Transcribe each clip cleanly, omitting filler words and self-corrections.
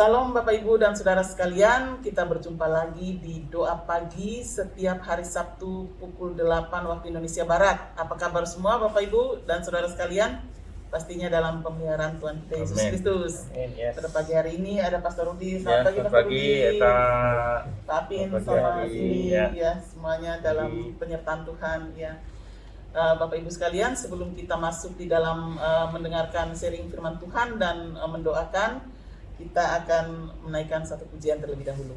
Salam Bapak Ibu dan Saudara sekalian, kita berjumpa lagi di doa pagi setiap hari Sabtu pukul 8 waktu Indonesia Barat. Apa kabar semua Bapak Ibu dan Saudara sekalian? Pastinya dalam pemeliharaan Tuhan kita Yesus Kristus. Yes. Pada pagi hari ini ada Pastor Rudi. Selamat pagi Pastor pagi, Rudi. Pak Apin sama Cindy ya, semuanya dalam penyertaan Tuhan ya. Bapak Ibu sekalian, sebelum kita masuk di dalam mendengarkan sharing firman Tuhan dan mendoakan, kita akan menaikkan satu pujian terlebih dahulu.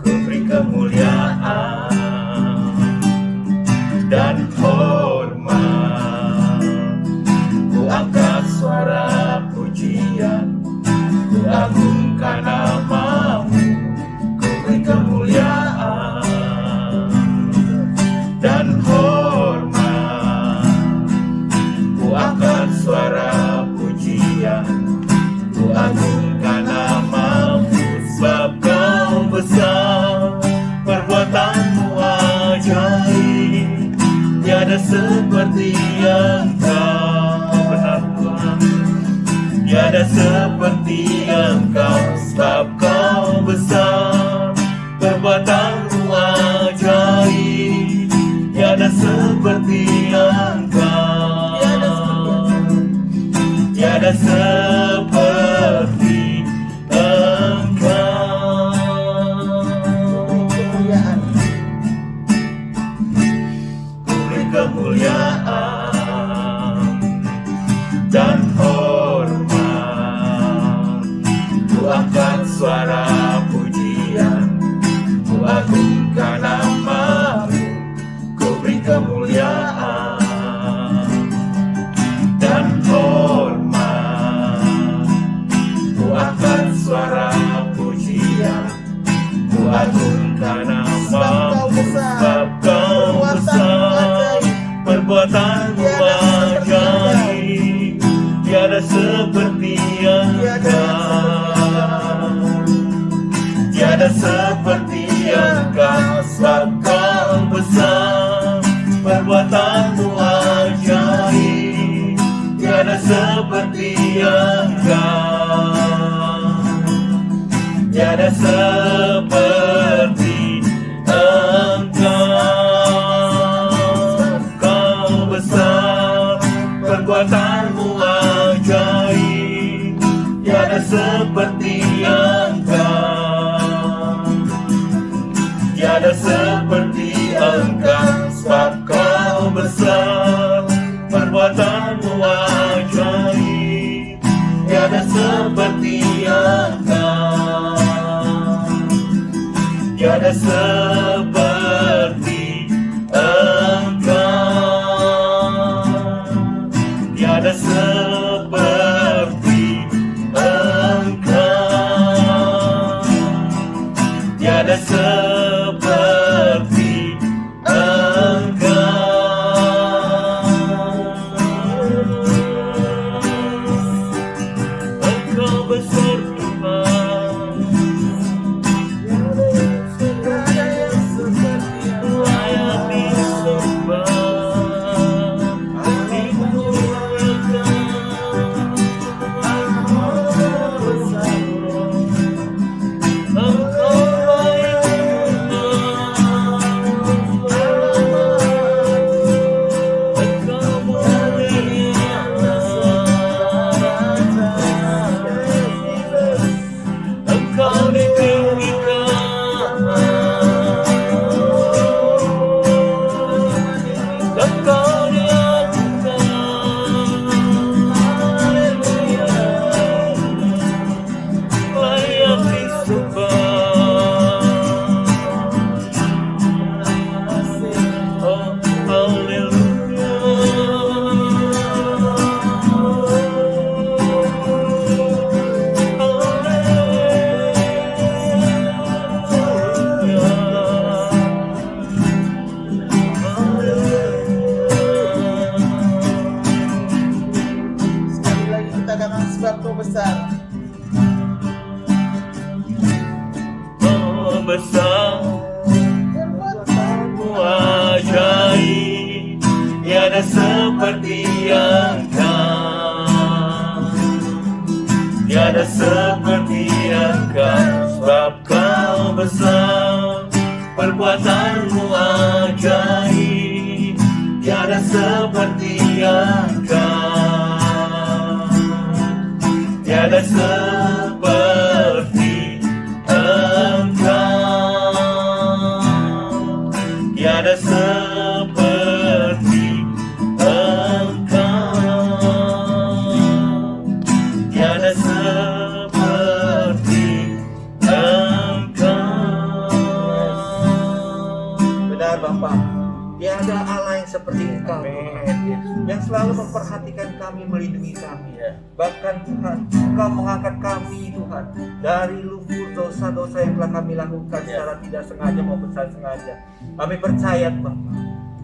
Ku beri kemuliaan dan hormat, ku angkat suara pujian, ku agungkan namamu. Ku beri kemuliaan dan hormat, ku angkat suara pujian, ku agungkan namamu. Sebab kau besar, perbuatanmu ajaib, tiada seperti Engkau. Benar Tuhan, tiada seperti Engkau. Sebab kau besar, perbuatanmu ajaib, tiada seperti Engkau. Tiada seperti kemuliaan dan hormat, ku angkat suara pujian, ku agungkan namamu. Ku beri kemuliaan dan hormat, ku angkat suara pujian, ku agungkan namamu. Sebab kau besar, perbuatanmu ajaib, tiada seperti Engkau. Tiada seperti Engkau. Sebab kau besar, perbuatanmu ajaib, tiada seperti Engkau. Tiada seperti Engkau. Perbuatanmu ajaib, tiada seperti Engkau. Tiada seperti Engkau. Sebab kau besar, perbuatanmu ajaib, tiada seperti Engkau. Tiada seperti Engkau. Tiada seperti Engkau. Tiada seperti Engkau. Engkau besar Tuhan, seperti Engkau, tiada seperti Engkau, sebab Kau besar, perbuatanmu ajaib, tiada seperti Engkau, tiada seperti Engkau, tiada seperti Engkau, tiada seperti Engkau. Benar Bapak, tiada Allah yang seperti Engkau Tuhan, yang selalu memperhatikan kami, melindungi kami. Bahkan Tuhan, Engkau mengangkat kami Tuhan dari lumpur dosa-dosa yang telah kami lakukan secara tidak sengaja maupun secara sengaja. Kami percaya Bapak,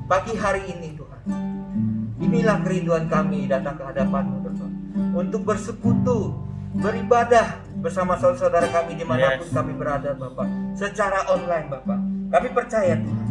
pagi hari ini Tuhan, inilah kerinduan kami datang ke hadapan-Mu Tuhan, untuk bersekutu, beribadah bersama saudara-saudara kami dimanapun kami berada Bapak, secara online Bapak. Kami percaya Tuhan,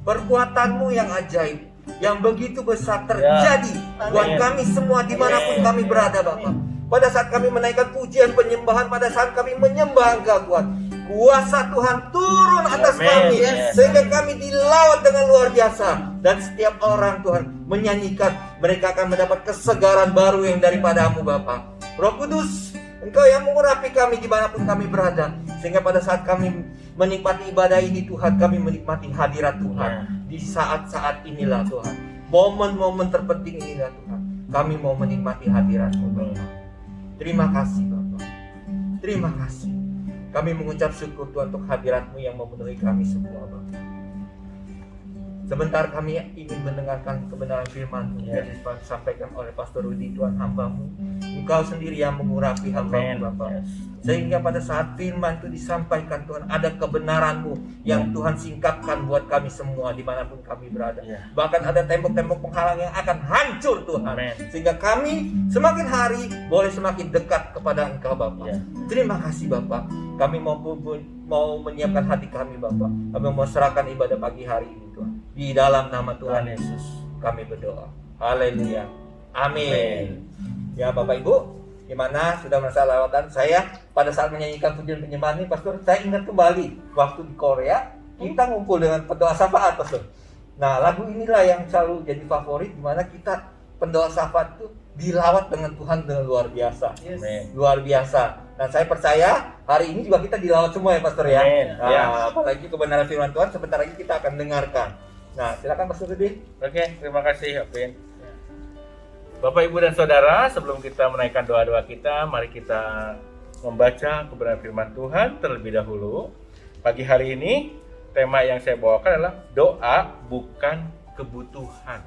perbuatan-Mu yang ajaib, yang begitu besar terjadi buat kami semua dimanapun kami berada Bapak. Pada saat kami menaikkan pujian penyembahan, pada saat kami menyembah Engkau Tuhan, kuasa Tuhan turun atas kami, sehingga kami dilawat dengan luar biasa. Dan setiap orang Tuhan menyanyikan, mereka akan mendapat kesegaran baru yang daripada-Mu Bapa. Roh Kudus, Engkau yang mengurapi kami dimanapun kami berada, sehingga pada saat kami menikmati ibadah ini Tuhan, kami menikmati hadirat Tuhan. Di saat-saat inilah Tuhan, momen-momen terpenting inilah Tuhan, kami mau menikmati hadirat-Mu Bapa. Terima kasih Bapak, terima kasih. Kami mengucap syukur Tuhan untuk hadirat-Mu yang memenuhi kami semua Bapak. Sebentar kami ingin mendengarkan kebenaran firman-Mu yang disampaikan oleh Pastor Rudi Tuhan hamba-Mu. Engkau sendiri yang mengurapi hamba-Mu Bapak, sehingga pada saat firman itu disampaikan Tuhan, ada kebenaran-Mu yang Tuhan singkapkan buat kami semua dimanapun kami berada. Bahkan ada tembok-tembok penghalang yang akan hancur Tuhan, sehingga kami semakin hari boleh semakin dekat kepada Engkau Bapak. Terima kasih Bapak. Kami mau menyiapkan hati kami Bapak. Kami mau serahkan ibadah pagi hari ini Tuhan. Di dalam nama Tuhan Yesus kami berdoa. Haleluya. Amin. Ya Bapak Ibu, gimana sudah merasa lewatan? Saya pada saat menyanyikan pujian penyembahan ini, Pastor, saya ingat kembali waktu di Korea kita ngumpul dengan pendoa syafaat, Pastor. Nah, lagu inilah yang selalu jadi favorit, dimana kita pendoa syafaat itu dilawat dengan Tuhan dengan luar biasa. Luar biasa. Dan saya percaya hari ini juga kita dilawat semua ya Pastor ya. Nah, apalagi kebenaran firman Tuhan sebentar lagi kita akan dengarkan. Nah, silakan Pastor Rudi. Oke, terima kasih Opin. Bapak, Ibu, dan Saudara, sebelum kita menaikkan doa-doa kita, mari kita membaca kebenaran firman Tuhan terlebih dahulu. Pagi hari ini, tema yang saya bawakan adalah doa bukan kebutuhan,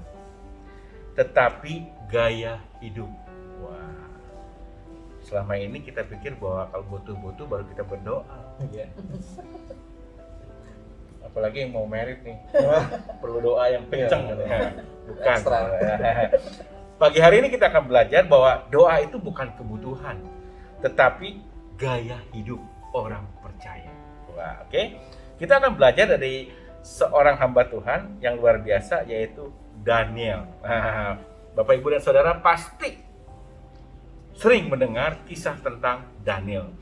tetapi gaya hidup. Wah, selama ini kita pikir bahwa kalau butuh-butuh baru kita berdoa. Apalagi yang mau merit nih, perlu doa yang kencang. Bukan. Pagi hari ini kita akan belajar bahwa doa itu bukan kebutuhan, tetapi gaya hidup orang percaya. Wah, oke. Kita akan belajar dari seorang hamba Tuhan yang luar biasa, yaitu Daniel. Bapak, Ibu, dan Saudara pasti sering mendengar kisah tentang Daniel.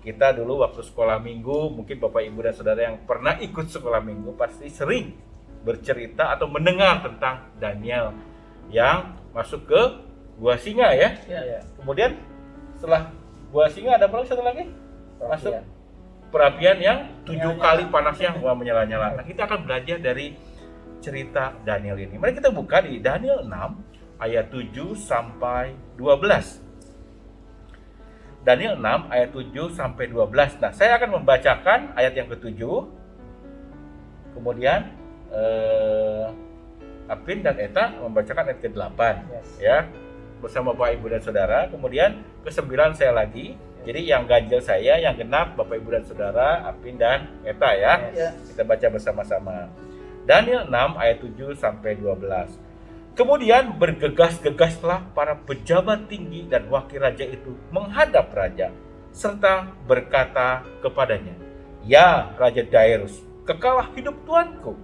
Kita dulu waktu sekolah minggu, mungkin Bapak, Ibu, dan Saudara yang pernah ikut sekolah minggu pasti sering bercerita atau mendengar tentang Daniel yang masuk ke gua singa ya. Kemudian setelah gua singa ada apa lagi satu lagi? Masuk perapian yang 7 kali panasnya menyala-nyala. Nah, kita akan belajar dari cerita Daniel ini. Mari kita buka di Daniel 6 ayat 7 sampai 12. Daniel 6 ayat 7 sampai 12. Nah, saya akan membacakan ayat yang ke-7. Kemudian Apin dan Eta membacakan ayat ke-8 ya, bersama Bapak, Ibu, dan Saudara. Kemudian ke-9 saya lagi. Jadi yang ganjil saya, yang genap Bapak, Ibu, dan Saudara, Apin dan Eta ya. Kita baca bersama-sama. Daniel 6 ayat 7 sampai 12. Kemudian bergegas-gegaslah para pejabat tinggi dan wakil raja itu menghadap raja serta berkata kepadanya, "Ya Raja Darius, kekalah hidup tuanku."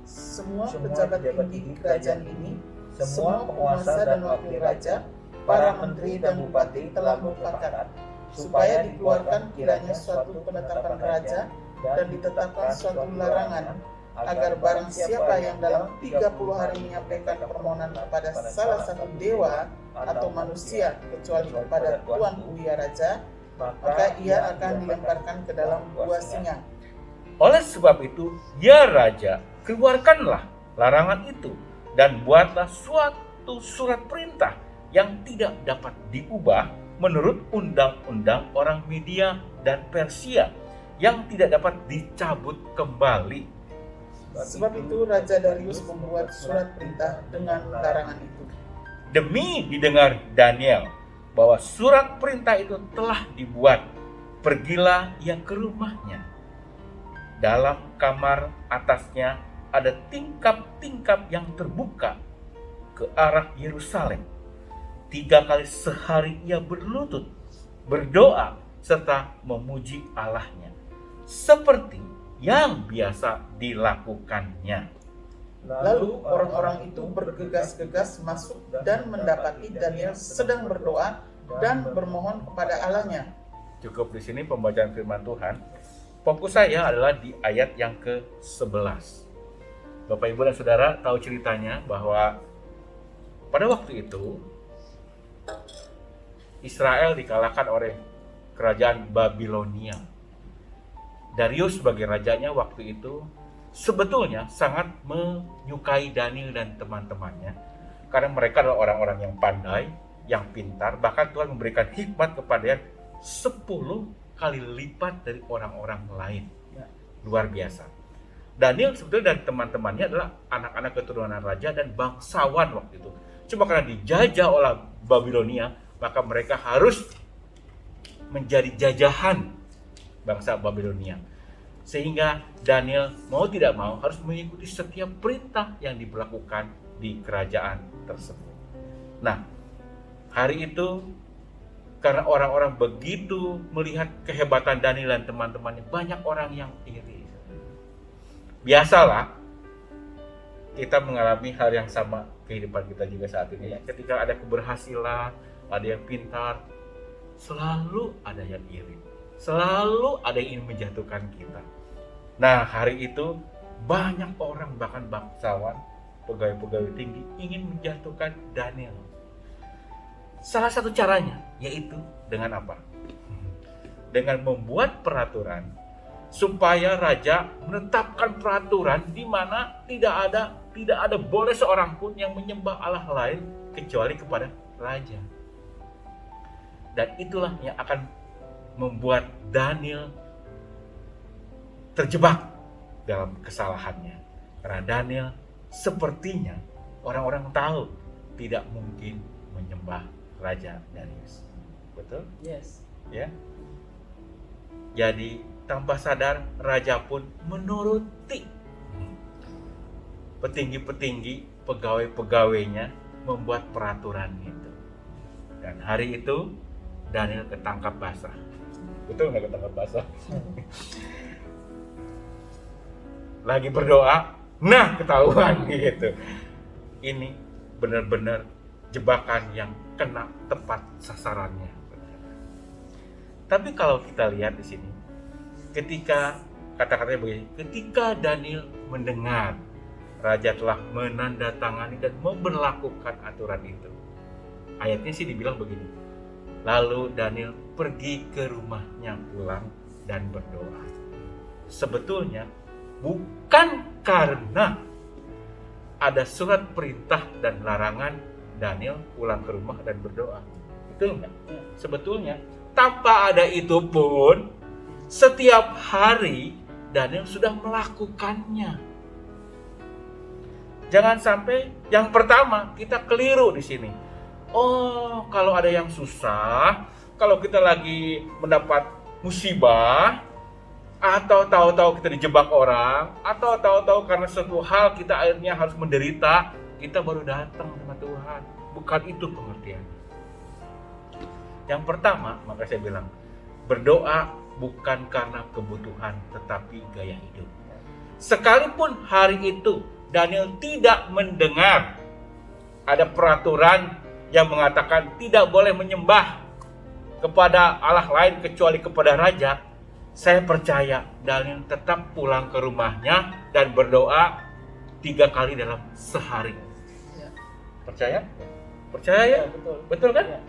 Semua pejabat tinggi kerajaan ini Semua penguasa dan wakil raja, para menteri dan bupati telah merupakan supaya dikeluarkan kiranya suatu penetapan raja dan ditetapkan suatu larangan agar barang siapa yang dalam 30 hari menyampaikan permohonan kepada salah satu dewa atau manusia kecuali kepada Tuan Uya Raja, maka ia akan dilemparkan ke dalam gua singa. Oleh sebab itu, ya Raja, keluarkanlah larangan itu dan buatlah suatu surat perintah yang tidak dapat diubah menurut undang-undang orang Media dan Persia yang tidak dapat dicabut kembali. Sebab itu Raja Darius membuat surat perintah dengan larangan itu. Demi didengar Daniel bahwa surat perintah itu telah dibuat, pergilah ia ke rumahnya. Dalam kamar atasnya ada tingkap-tingkap yang terbuka ke arah Yerusalem. 3 kali sehari ia berlutut, berdoa, serta memuji Allahnya, seperti yang biasa dilakukannya. Lalu orang-orang itu bergegas-gegas masuk dan mendapati Daniel sedang berdoa dan bermohon kepada Allahnya. Cukup di sini pembacaan firman Tuhan. Fokus saya adalah di ayat yang ke-11. Bapak, Ibu, dan Saudara tahu ceritanya bahwa pada waktu itu Israel dikalahkan oleh kerajaan Babilonia. Darius sebagai rajanya waktu itu sebetulnya sangat menyukai Daniel dan teman-temannya karena mereka adalah orang-orang yang pandai, yang pintar, bahkan Tuhan memberikan hikmat kepada 10 kali lipat dari orang-orang lain. Luar biasa. Daniel sebetulnya dan teman-temannya adalah anak-anak keturunan raja dan bangsawan waktu itu. Cuma karena dijajah oleh Babilonia, maka mereka harus menjadi jajahan bangsa Babilonia. Sehingga Daniel mau tidak mau harus mengikuti setiap perintah yang diberlakukan di kerajaan tersebut. Nah, hari itu karena orang-orang begitu melihat kehebatan Daniel dan teman-temannya, banyak orang yang iri. Biasalah kita mengalami hal yang sama kehidupan kita juga saat ini. Ketika ada keberhasilan, ada yang pintar, selalu ada yang iri. Selalu ada yang ingin menjatuhkan kita. Nah, hari itu banyak orang, bahkan bangsawan, pegawai-pegawai tinggi ingin menjatuhkan Daniel. Salah satu caranya yaitu dengan apa? Dengan membuat peraturan supaya raja menetapkan peraturan di mana tidak ada boleh seorang pun yang menyembah Allah lain kecuali kepada raja. Dan itulah yang akan membuat Daniel terjebak dalam kesalahannya. Karena Daniel sepertinya orang-orang tahu tidak mungkin menyembah Raja Darius. Betul? Yes. Ya. Jadi tanpa sadar raja pun menuruti petinggi-petinggi, pegawai-pegawainya membuat peraturan itu. Dan hari itu Daniel ketangkap basah. Betul nggak ketangkap basah? Lagi berdoa, nah ketahuan gitu. Ini benar-benar jebakan yang kena tepat sasarannya. Tapi kalau kita lihat di sini, ketika kata-katanya begini, ketika Daniel mendengar raja telah menandatangani dan memberlakukan aturan itu, ayatnya sih dibilang begini. Lalu Daniel pergi ke rumahnya pulang dan berdoa. Sebetulnya bukan karena ada surat perintah dan larangan Daniel pulang ke rumah dan berdoa. Betul enggak? Sebetulnya tanpa ada itu pun setiap hari Daniel sudah melakukannya. Jangan sampai yang pertama kita keliru di sini. Oh, kalau ada yang susah, kalau kita lagi mendapat musibah, atau tahu-tahu kita dijebak orang, atau tahu-tahu karena suatu hal kita akhirnya harus menderita, kita baru datang sama Tuhan. Bukan itu pengertian. Yang pertama, maka saya bilang, berdoa bukan karena kebutuhan, tetapi gaya hidup. Sekalipun hari itu Daniel tidak mendengar ada peraturan yang mengatakan tidak boleh menyembah kepada Allah lain kecuali kepada raja, saya percaya Daniel tetap pulang ke rumahnya dan berdoa 3 kali dalam sehari. Ya. Percaya? Percaya ya? Betul. Betul kan? Ya.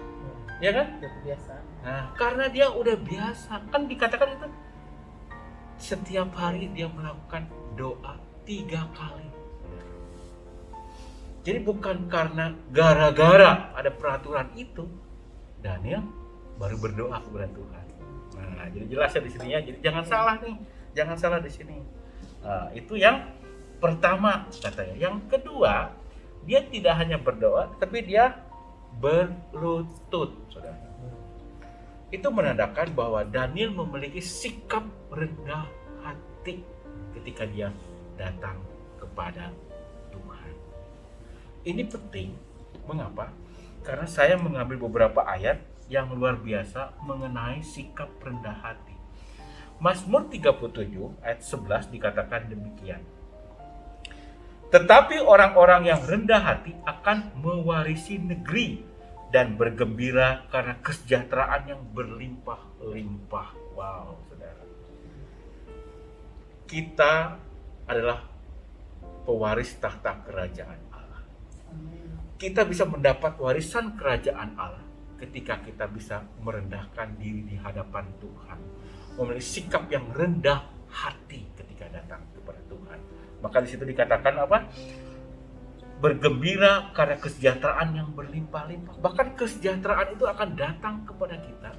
Ya kan? Biasa. Nah, karena dia udah biasa, kan dikatakan itu setiap hari dia melakukan doa 3 kali. Jadi bukan karena gara-gara ada peraturan itu, Daniel baru berdoa kepada Tuhan. Nah, jadi jelas ya di sini ya. Jadi jangan salah nih, jangan salah di sini. Nah, itu yang pertama katanya. Yang kedua, dia tidak hanya berdoa, tapi dia berlutut, saudara. Itu menandakan bahwa Daniel memiliki sikap rendah hati ketika dia datang kepada Tuhan. Ini penting. Mengapa? Karena saya mengambil beberapa ayat yang luar biasa mengenai sikap rendah hati. Mazmur 37 ayat 11 dikatakan demikian. Tetapi orang-orang yang rendah hati akan mewarisi negeri dan bergembira karena kesejahteraan yang berlimpah-limpah. Wow, saudara. Kita adalah pewaris tahta kerajaan Allah. Kita bisa mendapat warisan kerajaan Allah ketika kita bisa merendahkan diri di hadapan Tuhan, memiliki sikap yang rendah hati ketika datang kepada Tuhan. Maka di situ dikatakan apa? Bergembira karena kesejahteraan yang berlimpah-limpah. Bahkan kesejahteraan itu akan datang kepada kita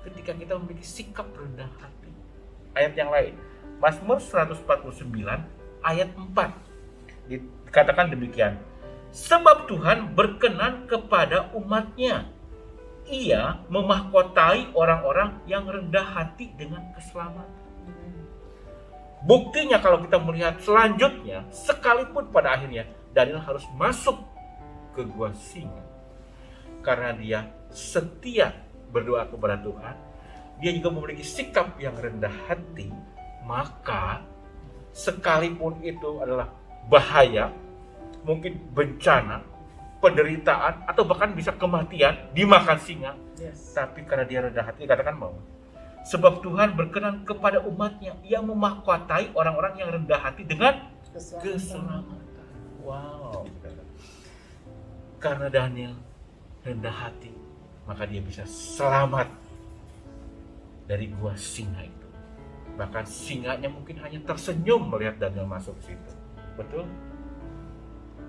ketika kita memiliki sikap rendah hati. Ayat yang lain, Mazmur 149 ayat 4 dikatakan demikian. Sebab Tuhan berkenan kepada umatnya. Ia memahkotai orang-orang yang rendah hati dengan keselamatan. Buktinya kalau kita melihat selanjutnya, sekalipun pada akhirnya Daniel harus masuk ke gua singa. Karena dia setia berdoa kepada Tuhan, dia juga memiliki sikap yang rendah hati, maka sekalipun itu adalah bahaya, mungkin bencana, penderitaan, atau bahkan bisa kematian, dimakan singa. Yes. Tapi karena dia rendah hati, katakan bahwa sebab Tuhan berkenan kepada umatnya, ia memahkotai orang-orang yang rendah hati dengan keselamatan. Wow. Karena Daniel rendah hati, maka dia bisa selamat dari gua singa itu. Bahkan singanya mungkin hanya tersenyum melihat Daniel masuk situ. Betul?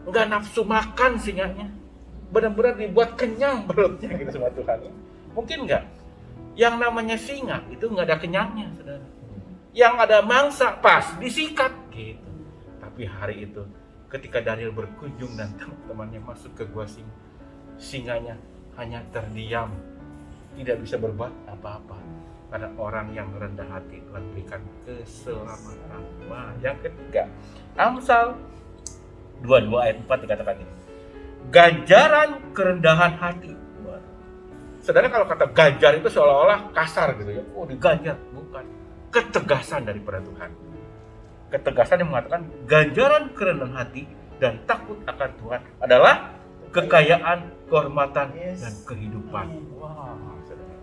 Enggak nafsu makan singanya, benar-benar dibuat kenyang perutnya gitu sama Tuhan. Mungkin enggak? Yang namanya singa itu enggak ada kenyangnya, saudara. Yang ada mangsa pas disikat gitu. Tapi hari itu ketika Daniel berkunjung dan teman-temannya masuk ke gua singa, singanya hanya terdiam, tidak bisa berbuat apa-apa. Karena orang yang rendah hati telah berikan keselamatan. Nah, yang ketiga, Amsal 22 ayat 4 dikatakan ini. Ganjaran kerendahan hati. Saudara, kalau kata ganjar itu seolah-olah kasar gitu ya. Oh, diganjar. Bukan. Ketegasan daripada Tuhan. Ketegasan yang mengatakan ganjaran kerendahan hati dan takut akan Tuhan adalah kekayaan, kehormatan, dan kehidupan. Wow, saudara.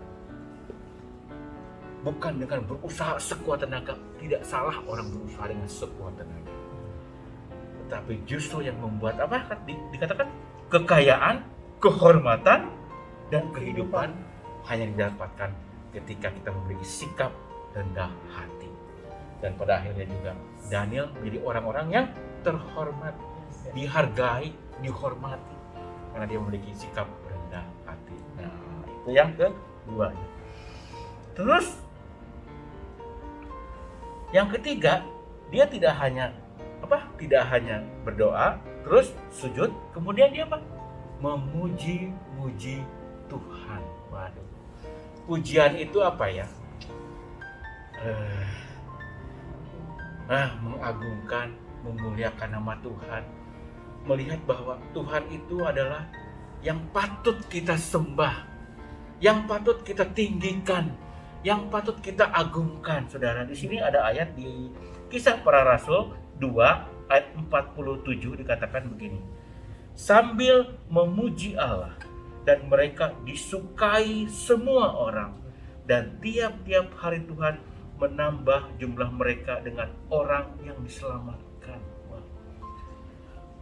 Bukan dengan berusaha sekuat tenaga. Tidak salah orang berusaha dengan sekuat tenaga. Tapi justru yang membuat apa? Dikatakan kekayaan, kehormatan, dan kehidupan hanya didapatkan ketika kita memiliki sikap rendah hati. Dan pada akhirnya juga Daniel menjadi orang-orang yang terhormat, dihargai, dihormati karena dia memiliki sikap rendah hati. Nah, itu yang kedua. Terus yang ketiga, dia tidak hanya berdoa, terus sujud, kemudian dia apa? Memuji-muji Tuhan. Waduh. Pujian itu apa ya? Mengagungkan, memuliakan nama Tuhan. Melihat bahwa Tuhan itu adalah yang patut kita sembah, yang patut kita tinggikan, yang patut kita agungkan. Saudara, di sini ada ayat di Kisah Para Rasul 2 ayat 47 dikatakan begini. sambil memuji Allah, dan mereka disukai semua orang, dan tiap-tiap hari Tuhan menambah jumlah mereka dengan orang yang diselamatkan. Wah.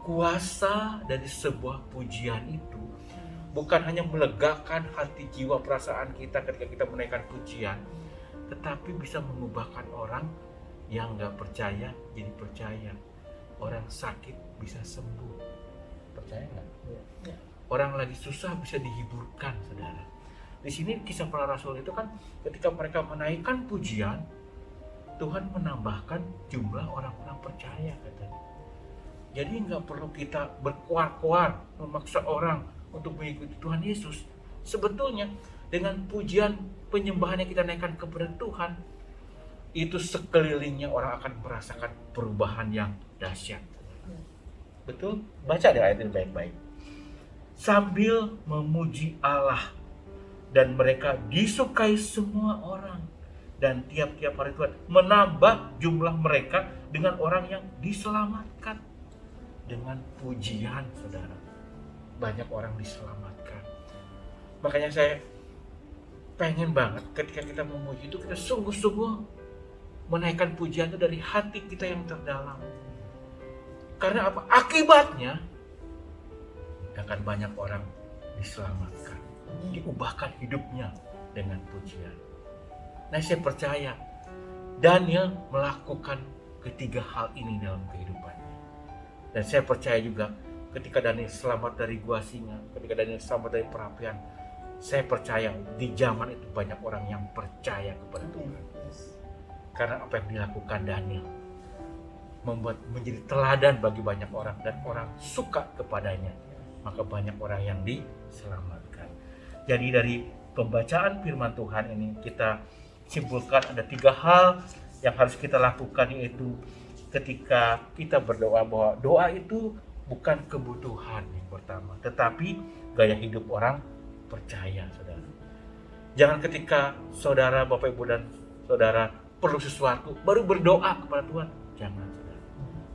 Kuasa dari sebuah pujian itu bukan hanya melegakan hati, jiwa, perasaan kita ketika kita menaikkan pujian, tetapi bisa mengubahkan orang yang nggak percaya jadi percaya. Orang sakit bisa sembuh. Percaya nggak? Ya. Orang lagi susah bisa dihiburkan, saudara. Di sini kisah para rasul itu kan ketika mereka menaikkan pujian, Tuhan menambahkan jumlah orang-orang percaya, katanya. Jadi nggak perlu kita berkuar-kuar memaksa orang untuk mengikuti Tuhan Yesus. Sebetulnya dengan pujian penyembahan yang kita naikkan kepada Tuhan, itu sekelilingnya orang akan merasakan perubahan yang dahsyat. Betul? Baca deh ayat ini baik-baik. Sambil memuji Allah, dan mereka disukai semua orang, dan tiap-tiap hari Tuhan menambah jumlah mereka dengan orang yang diselamatkan. Dengan pujian, saudara, banyak orang diselamatkan. Makanya saya pengen banget ketika kita memuji itu, kita sungguh-sungguh menaikkan pujian itu dari hati kita yang terdalam. Karena apa? Akibatnya akan banyak orang diselamatkan, diubahkan hidupnya dengan pujian. Nah, saya percaya Daniel melakukan ketiga hal ini dalam kehidupannya. Dan saya percaya juga ketika Daniel selamat dari gua singa, ketika Daniel selamat dari perapian, saya percaya di zaman itu banyak orang yang percaya kepada Tuhan. Karena apa yang dilakukan Daniel membuat menjadi teladan bagi banyak orang, dan orang suka kepadanya, maka banyak orang yang diselamatkan. Jadi dari pembacaan firman Tuhan ini kita simpulkan ada tiga hal yang harus kita lakukan, yaitu ketika kita berdoa, bahwa doa itu bukan kebutuhan yang pertama, tetapi gaya hidup orang percaya, saudara. Jangan ketika saudara, Bapak Ibu dan saudara perlu sesuatu baru berdoa kepada Tuhan. Jangan, saudara.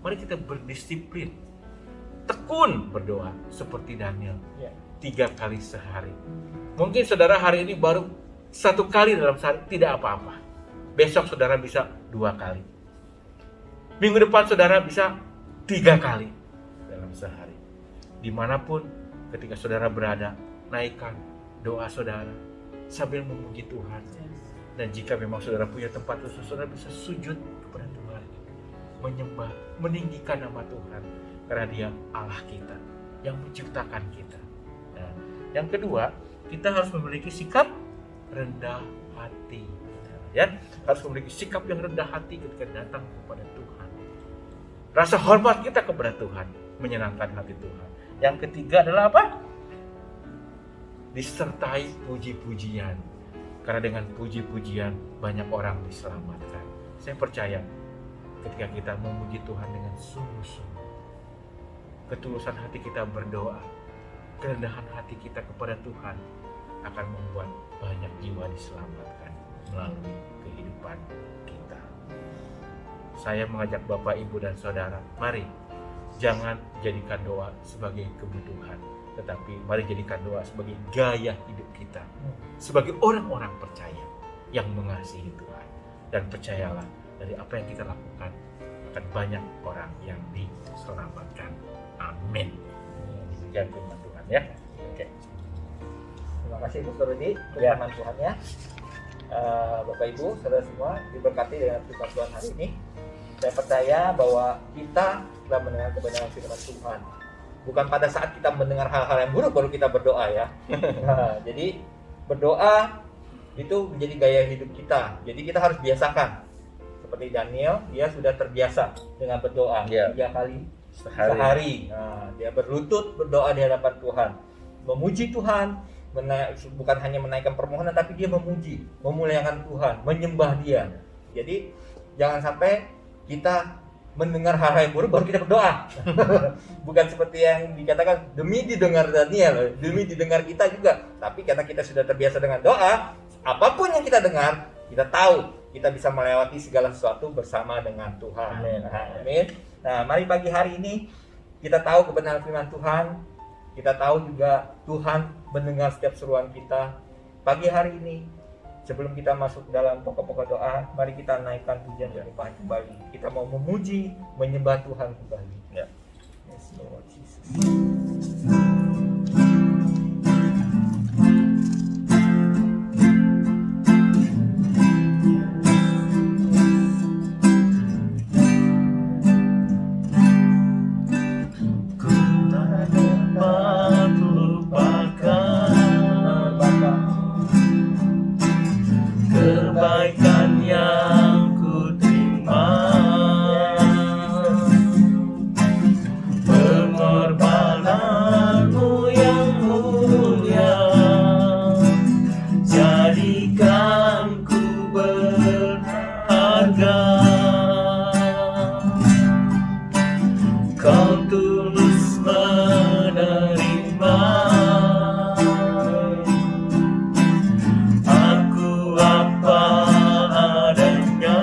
Mari kita berdisiplin, tekun berdoa seperti Daniel, 3 kali sehari. Mungkin saudara hari ini baru 1 kali dalam sehari, tidak apa-apa. Besok saudara bisa 2 kali. Minggu depan saudara bisa 3 kali dalam sehari. Dimanapun ketika saudara berada, naikkan doa saudara sambil memuji Tuhan. Dan jika memang saudara punya tempat khusus, saudara bisa sujud kepada Tuhan, menyembah, meninggikan nama Tuhan, karena Dia Allah kita yang menciptakan kita. Nah, yang kedua, kita harus memiliki sikap rendah hati. Ya, harus memiliki sikap yang rendah hati ketika datang kepada Tuhan. Rasa hormat kita kepada Tuhan menyenangkan hati Tuhan. Yang ketiga adalah apa? Disertai puji-pujian. Karena dengan puji-pujian banyak orang diselamatkan. Saya percaya ketika kita memuji Tuhan dengan sungguh-sungguh, ketulusan hati kita berdoa, kerendahan hati kita kepada Tuhan akan membuat banyak jiwa diselamatkan melalui kehidupan kita. Saya mengajak Bapak, Ibu, dan Saudara, mari jangan jadikan doa sebagai kebutuhan, tetapi mari jadikan doa sebagai gaya hidup kita, sebagai orang-orang percaya yang mengasihi Tuhan. Dan percayalah, dari apa yang kita lakukan akan banyak orang yang diselamatkan. Amin. Demikian firman Tuhan, ya. Oke. Terima kasih Bu Rudi untuk firman Tuhan, ya. Bapak Ibu, saudara semua, diberkati dengan firman Tuhan hari ini. Saya percaya bahwa kita telah mendengar kebenaran firman Tuhan. Bukan pada saat kita mendengar hal-hal yang buruk baru kita berdoa, ya. Nah, jadi berdoa itu menjadi gaya hidup kita. Jadi kita harus biasakan. Seperti Daniel, dia sudah terbiasa dengan berdoa 3 kali sehari. Nah, dia berlutut berdoa di hadapan Tuhan, memuji Tuhan, bukan hanya menaikkan permohonan, tapi dia memuji, memuliakan Tuhan, menyembah Dia. Jadi jangan sampai kita mendengar hal-hal yang buruk baru kita berdoa. Bukan seperti yang dikatakan demi didengar Daniel, demi didengar kita juga. Tapi karena kita sudah terbiasa dengan doa, apapun yang kita dengar, kita tahu kita bisa melewati segala sesuatu bersama dengan Tuhan. Amin. Amin. Nah, mari pagi hari ini Kita tahu kebenaran firman Tuhan, kita tahu juga Tuhan mendengar setiap seruan kita. Pagi hari ini, sebelum kita masuk dalam pokok-pokok doa, mari kita naikkan pujian penyembahan kembali. Kita mau memuji, menyembah Tuhan kembali. Ya. Yes, Lord Jesus. Kebaikan yang ku terima, pengorbananmu yang mulia, jadikan ku berharga. Kau tulus menerima aku apa adanya.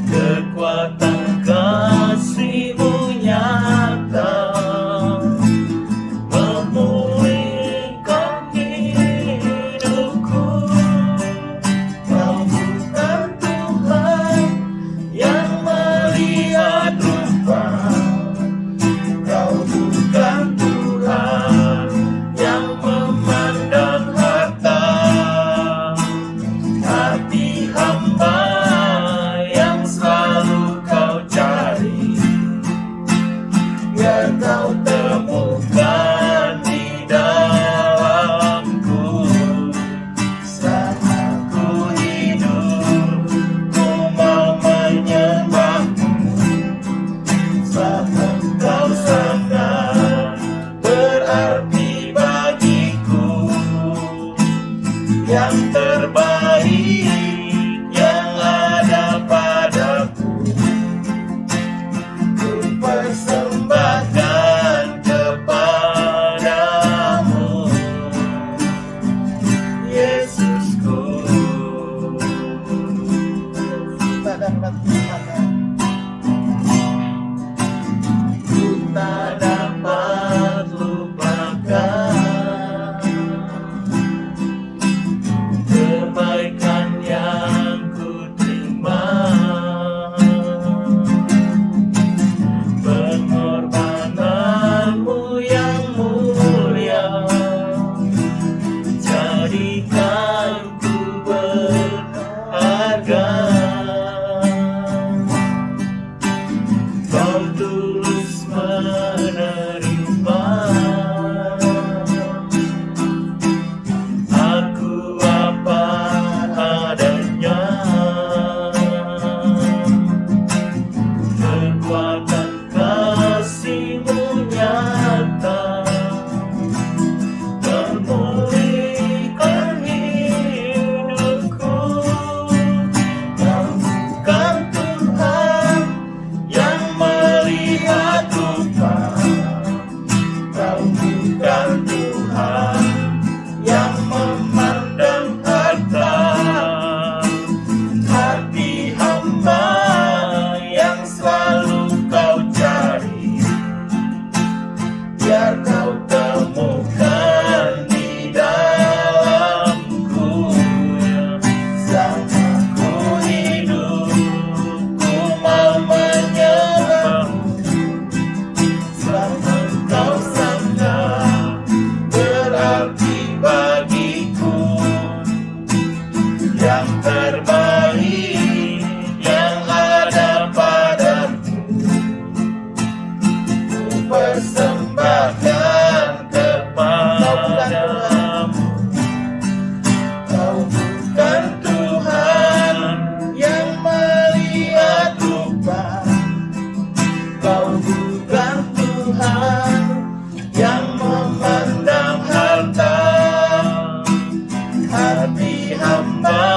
Kekuatan kasih-Mu nyata memulihkan hidupku. Kau bukan Tuhan yang melihat rupa, Kau bukan Tuhan yang memandang harta. Hati hamba yang selalu Kau cari, biar Kau temukan di dalamku. Selama ku hidup, ku mau menyembah-Mu. Sebab Engkau sangat berarti bagiku. Yang terbaik yang ada padaku, ku persembahkan kepadamu, Yesusku. Ku tak dapat lupakan kebaikan yang ku terima, pengorbananmu yang mulia, jadikan ku berharga. Kau tulus menerima aku apa adanya. Kekuatan kasih-Mu nyata memulihkan hidupku. Kau bukan Tuhan yang melihat rupa, Kau bukan Tuhan yang memandang harta. Hati hamba yang selalu Kau cari, biar Kau temukan di dalamku. Selama ku hidup, ku mau menyembah-Mu. Sebab Engkau sangat berarti bagiku. Yang terbaik yang ada padaku, ku persembahkan kepadamu. Kau bukan Tuhan yang melihat rupa, Kau bukan Tuhan yang memandang harta. Hati hamba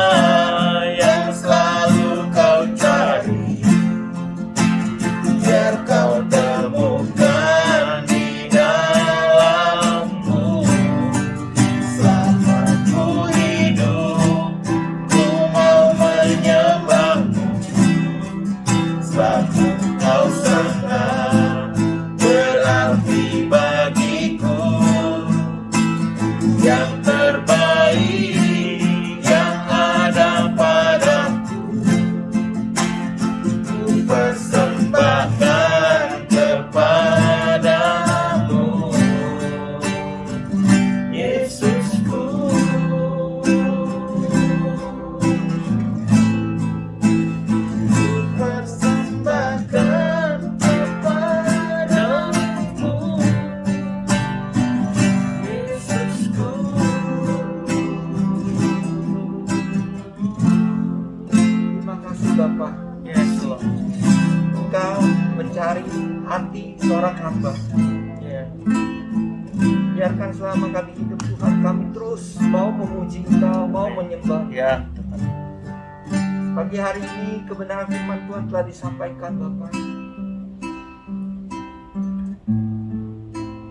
yang selalu Kau cari, biar Kau temukan di dalamku. Selama ku hidup, ku mau menyembah-Mu. Sebab hari hati seorang hamba. Ya. Biarkan selama kami hidup Tuhan, kami terus mau memuji Engkau, mau menyembah. Ya. Pagi hari ini kebenaran firman Tuhan telah disampaikan Bapak.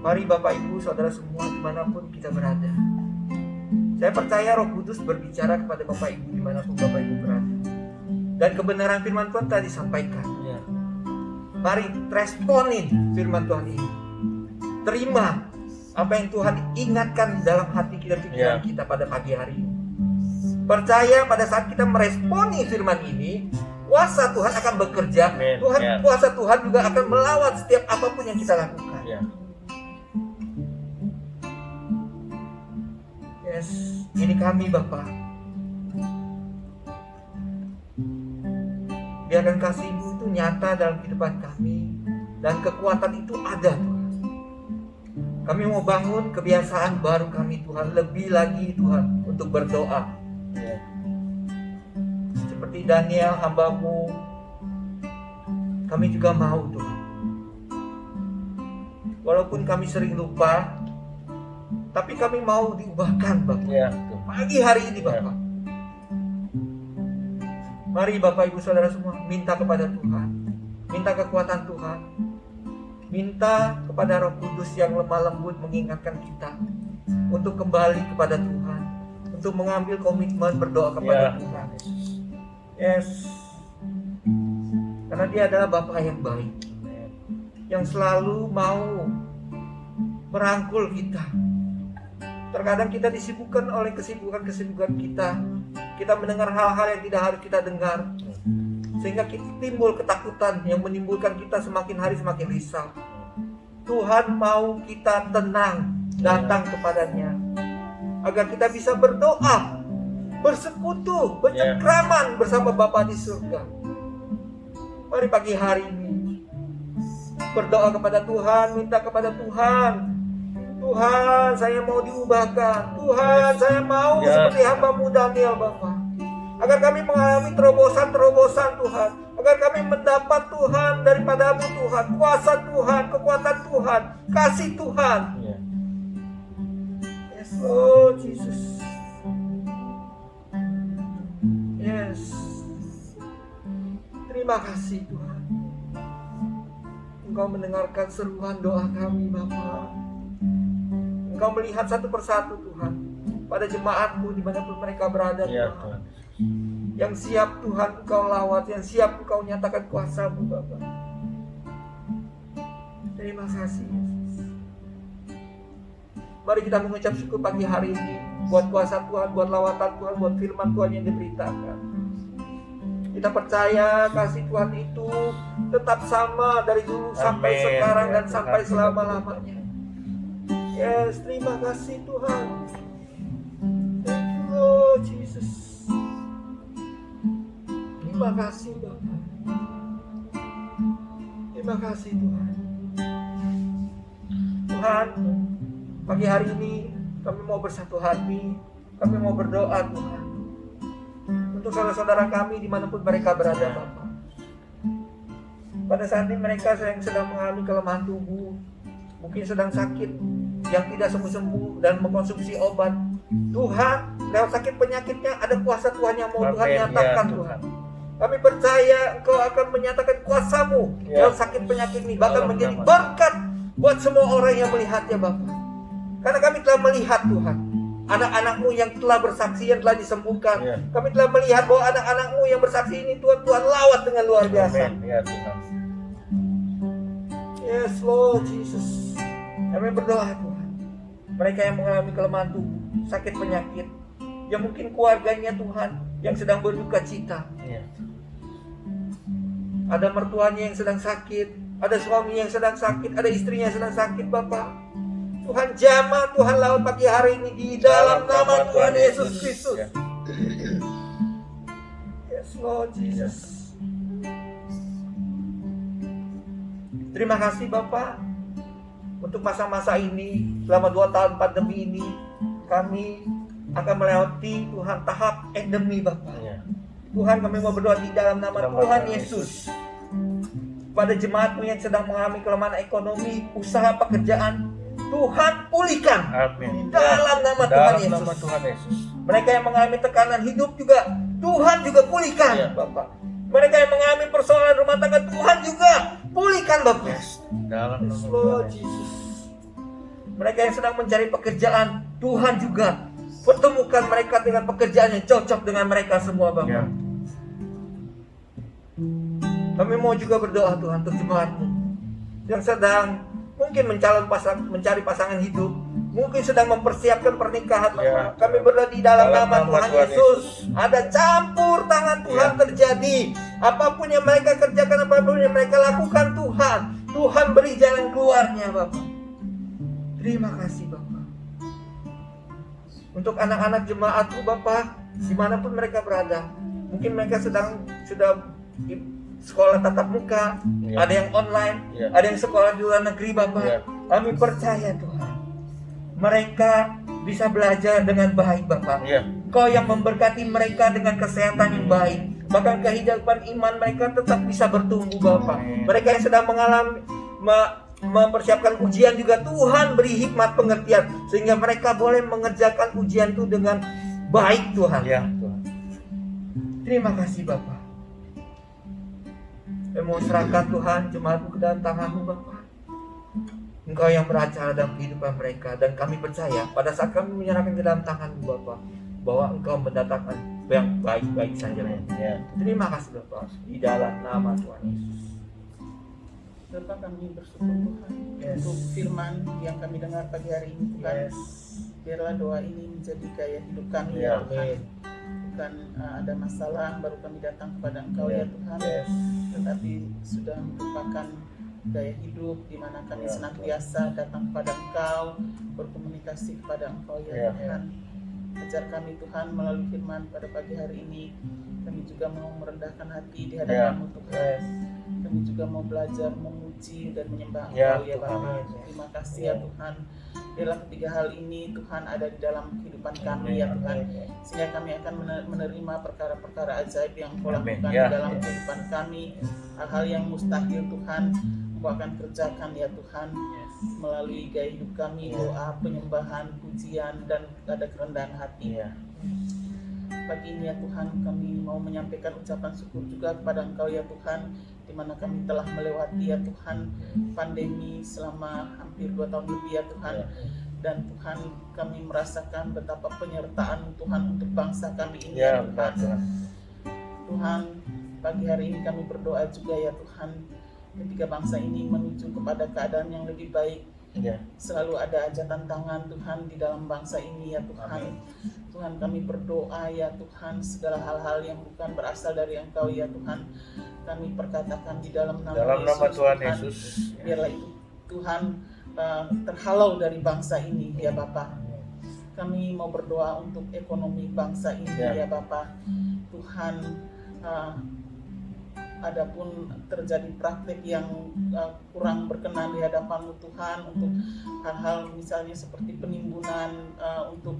Mari Bapak Ibu Saudara semua dimanapun kita berada. Saya percaya Roh Kudus berbicara kepada Bapak Ibu dimanapun Bapak Ibu berada. Dan kebenaran firman Tuhan telah disampaikan. Ya. Mari responin firman Tuhan ini. Terima apa yang Tuhan ingatkan dalam hati kita, pikiran kita pada pagi hari ini. Percaya pada saat kita meresponi firman ini, kuasa Tuhan akan bekerja. Amen. Kuasa Tuhan juga akan melawat setiap apapun yang kita lakukan. Ya. Yes, ini kami Bapa. Biarkan kasih-Mu itu nyata dalam kehidupan kami, dan kekuatan itu ada Tuhan. Kami mau bangun kebiasaan baru kami Tuhan, lebih lagi Tuhan untuk berdoa. Ya. Seperti Daniel hamba-Mu, kami juga mau Tuhan. Walaupun kami sering lupa, tapi kami mau diubahkan Bapak. Ya. Pagi hari ini Bapak. Mari Bapak Ibu Saudara semua minta kepada Tuhan. Minta kekuatan Tuhan. Minta kepada Roh Kudus yang lemah lembut mengingatkan kita untuk kembali kepada Tuhan, untuk mengambil komitmen berdoa kepada Tuhan. Yes. Karena Dia adalah Bapa yang baik, yang selalu mau merangkul kita. Terkadang kita disibukkan oleh kesibukan kita. Kita mendengar hal-hal yang tidak harus kita dengar, sehingga timbul ketakutan yang menimbulkan kita semakin hari semakin risau. Tuhan mau kita tenang datang kepadanya, agar kita bisa berdoa, bersekutu, bercengkraman bersama Bapa di surga. Mari pagi hari ini berdoa kepada Tuhan, minta kepada Tuhan. Tuhan, saya mau diubahkan. Tuhan, saya mau seperti hamba-Mu Daniel Bapa. Agar kami mengalami terobosan-terobosan Tuhan. Agar kami mendapat Tuhan daripada-Mu Tuhan. Kuasa Tuhan, kekuatan Tuhan, kasih Tuhan. Yes, oh Jesus. Yes. Terima kasih Tuhan. Engkau mendengarkan seruan doa kami Bapa. Engkau melihat satu persatu Tuhan pada jemaat-Mu dimanapun mereka berada Tuhan. Yang siap Tuhan Engkau lawat, yang siap Engkau nyatakan kuasa-Mu Bapa. Terima kasih Yesus. Mari kita mengucap syukur pagi hari ini buat kuasa Tuhan, buat lawatan Tuhan, buat firman Tuhan yang diberitakan. Kita percaya kasih Tuhan itu tetap sama dari dulu sampai sekarang dan sampai selama-lamanya. Yes, terima kasih Tuhan. Thank you Lord Jesus. Terima kasih Bapak. Terima kasih Tuhan. Tuhan, pagi hari ini kami mau bersatu hati. Kami mau berdoa Tuhan, untuk saudara-saudara kami dimanapun mereka berada Bapak. Pada saat ini mereka yang sedang mengalami kelemahan tubuh, mungkin sedang sakit, yang tidak sembuh-sembuh dan mengkonsumsi obat. Tuhan, lewat sakit penyakitnya ada kuasa Tuhan yang mau Tuhan nyatakan Tuhan. Kami percaya Engkau akan menyatakan kuasa-Mu lewat sakit penyakit ini, bahkan menjadi berkat buat semua orang yang melihatnya Bapak. Karena kami telah melihat Tuhan, anak-anak-Mu yang telah bersaksi, yang telah disembuhkan. Kami telah melihat bahwa anak-anak-Mu yang bersaksi ini Tuhan lawat dengan luar biasa. Yes Lord Jesus. Kami berdoa Tuhan, mereka yang mengalami kelemahan tubuh, sakit penyakit, yang mungkin keluarganya Tuhan yang sedang berduka cita. Ada mertuanya yang sedang sakit, ada suami yang sedang sakit, ada istrinya yang sedang sakit Bapak. Tuhan jamah, Tuhan lawat pagi hari ini di dalam nama Tuhan Yesus Kristus. Yes Lord Jesus. Terima kasih Bapak. Untuk masa-masa ini, selama 2 tahun pandemi ini, kami akan melewati Tuhan tahap endemi Bapak. Tuhan, kami mau berdoa di dalam nama Tuhan Yesus. pada jemaatmu yang sedang mengalami kelemahan ekonomi, usaha pekerjaan, Tuhan pulihkan Amin. dalam nama Tuhan Dalam Yesus. nama Tuhan Yesus. Mereka yang mengalami tekanan hidup juga Tuhan juga pulihkan, Ya. Bapak. Mereka yang mengalami persoalan rumah tangga, Tuhan juga pulihkan, Bapak. Dalam nama Tuhan Lord Yesus. Jesus. Mereka yang sedang mencari pekerjaan, Tuhan juga pertemukan mereka dengan pekerjaan yang cocok dengan mereka semua, Bapak. Ya. Kami mau juga berdoa, Tuhan, untuk jemaatmu yang sedang mungkin mencari pasangan hidup, mungkin sedang mempersiapkan pernikahan, Bapak. Ya. Kami berdoa di dalam Dalam nama nama Tuhan Tuhan Yesus. Ada campur tangan Tuhan Ya. terjadi. Apapun yang mereka kerjakan, apapun yang mereka lakukan, Tuhan beri jalan keluarnya, Bapak. Terima kasih, Bapak. Untuk anak-anak jemaatku, Bapak, dimanapun mereka berada, mungkin mereka sudah sekolah tatap muka, Ya. ada yang online, Ya. ada yang sekolah di luar negeri, Bapak. Ya. Kami percaya, Tuhan, mereka bisa belajar dengan baik, Bapak. Ya. Kau yang memberkati mereka dengan kesehatan yang baik, bahkan kehidupan iman mereka tetap bisa bertumbuh, Bapak. Amin. Mereka yang sedang mengalami mempersiapkan ujian juga, Tuhan beri hikmat pengertian sehingga mereka boleh mengerjakan ujian itu dengan baik, Tuhan. Ya, Tuhan. Terima kasih, Bapak. Saya mau serahkan, Tuhan, jemaatmu ke dalam tangan-Mu, Bapak. Engkau yang beracara dalam kehidupan mereka, dan kami percaya pada saat kami menyerahkan ke dalam tangan-Mu, Bapak, bahwa Engkau mendatangkan yang baik-baik saja. Ya. Terima kasih, Bapak, di dalam nama Tuhan Yesus. Bapak, kami bersyukur Tuhan untuk firman yang kami dengar pagi hari ini, Tuhan. Biarlah doa ini menjadi gaya hidup kami, Ya, ya Tuhan. Bukan ada masalah baru kami datang kepada Engkau, ya Tuhan, tetapi sudah merupakan gaya hidup di mana kami Ya. senantiasa datang kepada Engkau, berkomunikasi kepada Engkau, Ya. ya Tuhan. Ajar kami, Tuhan, melalui firman pada pagi hari ini. Kami juga mau merendahkan hati di hadapan-Mu, Tuhan. Kami juga mau belajar memuji dan menyembah Ya, Engkau, ya Tuhan. Bapa. Terima kasih, ya Tuhan. Biarlah ketiga hal ini, Tuhan, ada di dalam kehidupan kami, ya Tuhan, sehingga kami akan menerima perkara-perkara ajaib yang Engkau Amin. lakukan Ya. di dalam kehidupan kami. Hal-hal yang mustahil, Tuhan, Engkau akan kerjakan, ya Tuhan, melalui gaya hidup kami, doa, penyembahan, pujian, dan ada kerendahan hati. Ya. Pagi ini, ya Tuhan, kami mau menyampaikan ucapan syukur juga kepada Engkau, ya Tuhan, di mana kami telah melewati, ya Tuhan, pandemi selama hampir 2 tahun lebih, ya Tuhan. Dan Tuhan, kami merasakan betapa penyertaan Tuhan untuk bangsa kami ini, Ya, ya Tuhan. Tuhan. Tuhan, pagi hari ini kami berdoa juga, ya Tuhan, ketika bangsa ini menuju kepada keadaan yang lebih baik. Ya. Selalu ada aja tantangan, Tuhan, di dalam bangsa ini, ya Tuhan. Amin. Tuhan, kami berdoa, ya Tuhan, segala hal-hal yang bukan berasal dari Engkau, ya Tuhan, kami perkatakan di dalam nama Dalam Yesus, nama Tuhan Tuhan. Yesus. Biarlah itu, Tuhan, terhalau dari bangsa ini, ya Bapa. Kami mau berdoa untuk ekonomi bangsa ini, Ya. ya Bapa. Tuhan, adapun terjadi praktik yang kurang berkenan di hadapan-Mu, Tuhan, untuk hal-hal misalnya seperti penimbunan untuk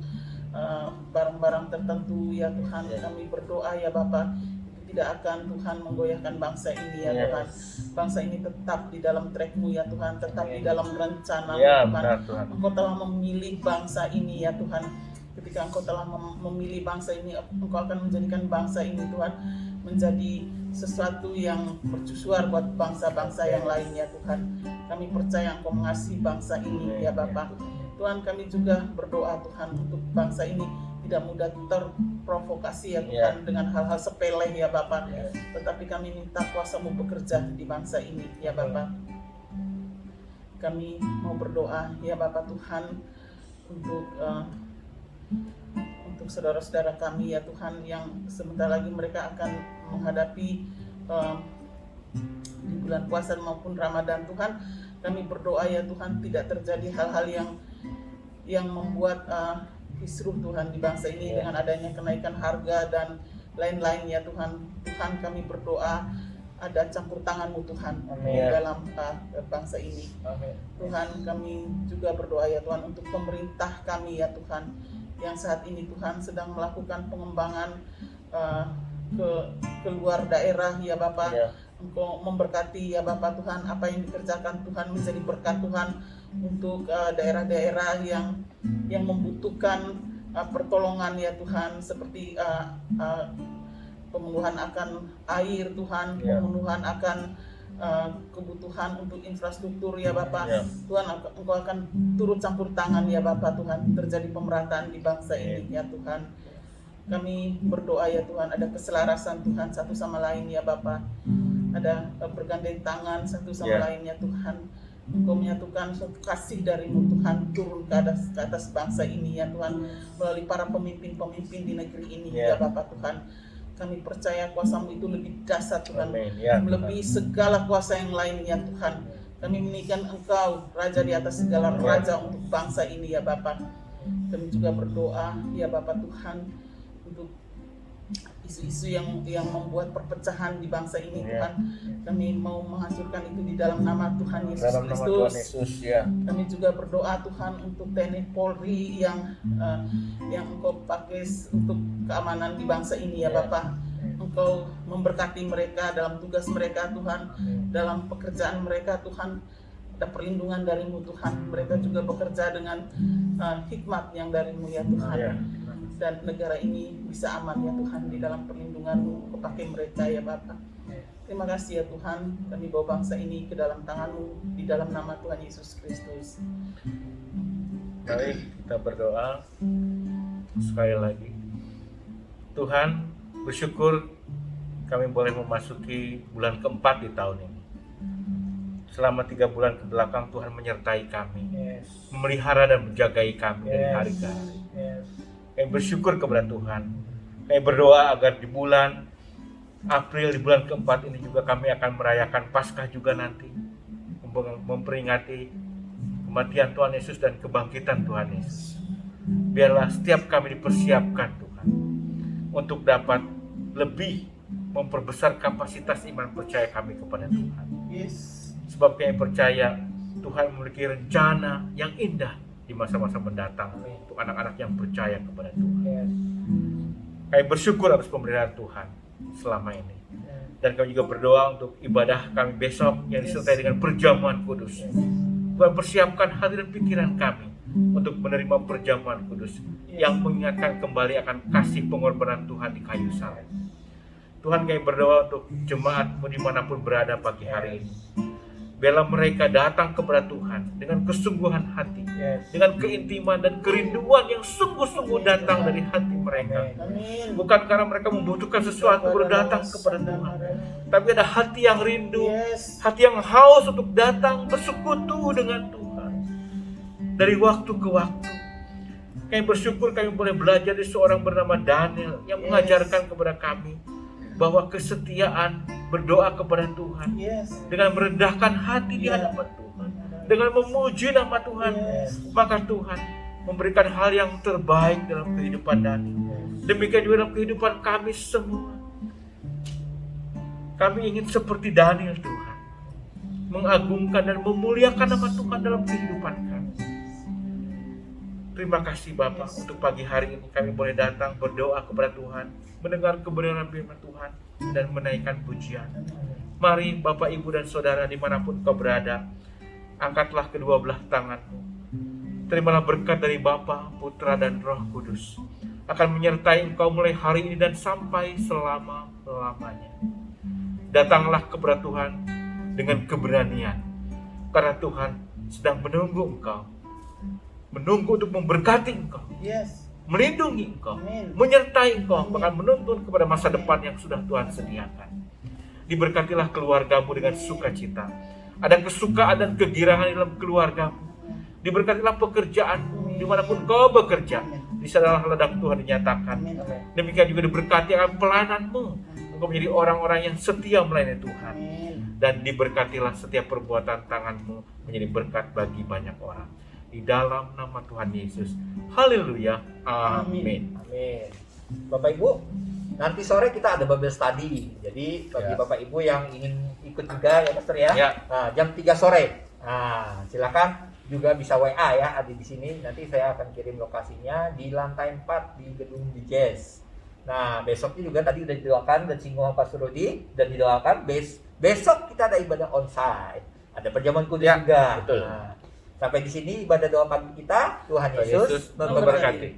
barang-barang tertentu, ya Tuhan, kami berdoa, ya Bapa, itu tidak akan, Tuhan, menggoyahkan bangsa ini, ya Tuhan. Bangsa ini tetap di dalam track-Mu, ya Tuhan, tetap di dalam rencana-Mu, Ya, Tuhan. benar, Tuhan. Engkau telah memilih bangsa ini, ya Tuhan. Ketika Engkau telah memilih bangsa ini, Engkau akan menjadikan bangsa ini, Tuhan, menjadi sesuatu yang mercusuar buat bangsa-bangsa yang lain, ya Tuhan. Kami percaya Engkau mengasihi bangsa ini, ya Bapa. Tuhan, kami juga berdoa, Tuhan, untuk bangsa ini tidak mudah terprovokasi, ya Tuhan, dengan hal-hal sepele, ya Bapa. Tetapi kami minta kuasa-Mu bekerja di bangsa ini, ya Bapa. Kami mau berdoa, ya Bapa Tuhan, untuk saudara-saudara kami, ya Tuhan, yang sebentar lagi mereka akan menghadapi di bulan puasa maupun Ramadan, Tuhan. Kami berdoa, ya Tuhan, tidak terjadi hal-hal yang membuat kisruh, Tuhan, di bangsa ini dengan adanya kenaikan harga dan lain-lain, ya Tuhan. Tuhan, kami berdoa ada campur tangan-Mu, Tuhan, di dalam bangsa ini. Tuhan, kami juga berdoa, ya Tuhan, untuk pemerintah kami, ya Tuhan, yang saat ini, Tuhan, sedang melakukan pengembangan ke luar daerah, ya Bapa. Engkau memberkati ya Bapak Tuhan, apa yang dikerjakan Tuhan menjadi berkat Tuhan untuk daerah-daerah yang membutuhkan pertolongan ya Tuhan, seperti pemenuhan akan air Tuhan, Ya. pemenuhan akan kebutuhan untuk infrastruktur ya Bapak. Ya. Tuhan, Engkau akan turut campur tangan ya Bapak Tuhan, terjadi pemerataan di bangsa ini ya Tuhan. Kami berdoa ya Tuhan, ada keselarasan Tuhan satu sama lain ya Bapak, ada bergandeng tangan satu sama Ya. lain ya Tuhan. Engkau menyatukan suatu kasih dari-Mu Tuhan turun ke atas bangsa ini ya Tuhan, melalui para pemimpin-pemimpin di negeri ini Ya. ya Bapak Tuhan. Kami percaya kuasa-Mu itu lebih dahsyat Tuhan, Amin. Ya, melebihi segala kuasa yang lain ya Tuhan. Kami meninggikan Engkau Raja di atas segala raja untuk bangsa ini ya Bapak. Kami juga berdoa ya Bapak Tuhan untuk isu-isu yang membuat perpecahan di bangsa ini Ya. Tuhan. Kami mau menghancurkan itu di dalam nama Tuhan Yesus dalam nama Tuhan Kristus. Yesus ya. Kami juga berdoa Tuhan untuk TNI Polri yang Engkau pakai untuk keamanan di bangsa ini ya Ya. Bapak. Engkau memberkati mereka dalam tugas mereka Tuhan, dalam pekerjaan mereka Tuhan. Ada perlindungan dari-Mu Tuhan. Mereka juga bekerja dengan hikmat yang dari-Mu ya Tuhan. Ya. Dan negara ini bisa aman ya Tuhan di dalam perlindungan-Mu kepada mereka ya Bapak. Terima kasih ya Tuhan, kami bawa bangsa ini ke dalam tangan-Mu di dalam nama Tuhan Yesus Kristus. Mari kita berdoa sekali lagi. Tuhan, bersyukur kami boleh memasuki bulan keempat di tahun ini. Selama 3 bulan ke belakang Tuhan menyertai kami, memelihara dan menjagai kami dari hari ke hari. Kami bersyukur kepada Tuhan. Kami berdoa agar di bulan April, di bulan keempat ini juga kami akan merayakan Paskah juga nanti, memperingati kematian Tuhan Yesus dan kebangkitan Tuhan Yesus. Biarlah setiap kami dipersiapkan Tuhan untuk dapat lebih memperbesar kapasitas iman percaya kami kepada Tuhan. Yes. Sebab kami percaya Tuhan memiliki rencana yang indah di masa-masa mendatang untuk anak-anak yang percaya kepada Tuhan. Kami bersyukur atas pemeliharaan Tuhan selama ini. Dan kami juga berdoa untuk ibadah kami besok yang disertai dengan perjamuan kudus. Tuhan persiapkan hati dan pikiran kami untuk menerima perjamuan kudus yang mengingatkan kembali akan kasih pengorbanan Tuhan di kayu salib. Tuhan, kami berdoa untuk jemaat-Mu dimanapun berada pagi hari ini. Biarlah mereka datang kepada Tuhan dengan kesungguhan hati, dengan keintiman dan kerinduan yang sungguh-sungguh datang dari hati mereka. Amin. Bukan karena mereka membutuhkan sesuatu baru datang kepada Tuhan, tapi ada hati yang rindu, Yes. hati yang haus untuk datang bersekutu dengan Tuhan dari waktu ke waktu. Kami bersyukur kami boleh belajar dari seorang bernama Daniel yang mengajarkan kepada kami bahwa kesetiaan berdoa kepada Tuhan Yes. dengan merendahkan hati di hadapan Tuhan, dengan memuji nama Tuhan, maka Tuhan memberikan hal yang terbaik dalam kehidupan Daniel. Demikian juga dalam kehidupan kami semua. Kami ingin seperti Daniel Tuhan, mengagungkan dan memuliakan nama Tuhan dalam kehidupan kami. Terima kasih Bapak untuk pagi hari ini kami boleh datang berdoa kepada Tuhan, mendengar kebenaran firman Tuhan dan menaikkan pujian. Mari Bapak, Ibu dan Saudara dimanapun kau berada, angkatlah kedua belah tanganmu. Terimalah berkat dari Bapa, Putra dan Roh Kudus akan menyertai engkau mulai hari ini dan sampai selama-lamanya. Datanglah kepada Tuhan dengan keberanian, karena Tuhan sedang menunggu engkau, menunggu untuk memberkati engkau, Yes. melindungi engkau, Amin. menyertai engkau, bahkan menuntun kepada masa depan yang sudah Tuhan sediakan. Diberkatilah keluargamu dengan sukacita. Ada kesukaan dan kegirangan dalam keluargamu. Diberkatilah pekerjaanmu dimanapun kau bekerja. Di sanalah ledak Tuhan dinyatakan. Amin. Demikian juga diberkati akan pelananmu. Engkau menjadi orang-orang yang setia melayani Tuhan. Amin. Dan diberkatilah setiap perbuatan tanganmu menjadi berkat bagi banyak orang. Di dalam nama Tuhan Yesus. Haleluya. Amin. Amin. Bapak Ibu, nanti sore kita ada Bible study. Jadi bagi Ya. Bapak Ibu yang ingin ikut juga ya Pastor ya. Ya. Nah, jam 3 sore. Nah, silakan juga bisa WA ya, ada di sini. Nanti saya akan kirim lokasinya di lantai 4 di gedung di Jazz. Nah, besoknya juga tadi udah didoakan dan singgung Pastor Rudi dan didoakan Besok kita ada ibadah onsite, ada perjamuan kudus Ya, juga. betul. Nah, sampai di sini ibadah doa pagi kita. Tuhan Tuhan Yesus Yesus memberkati. memberkati.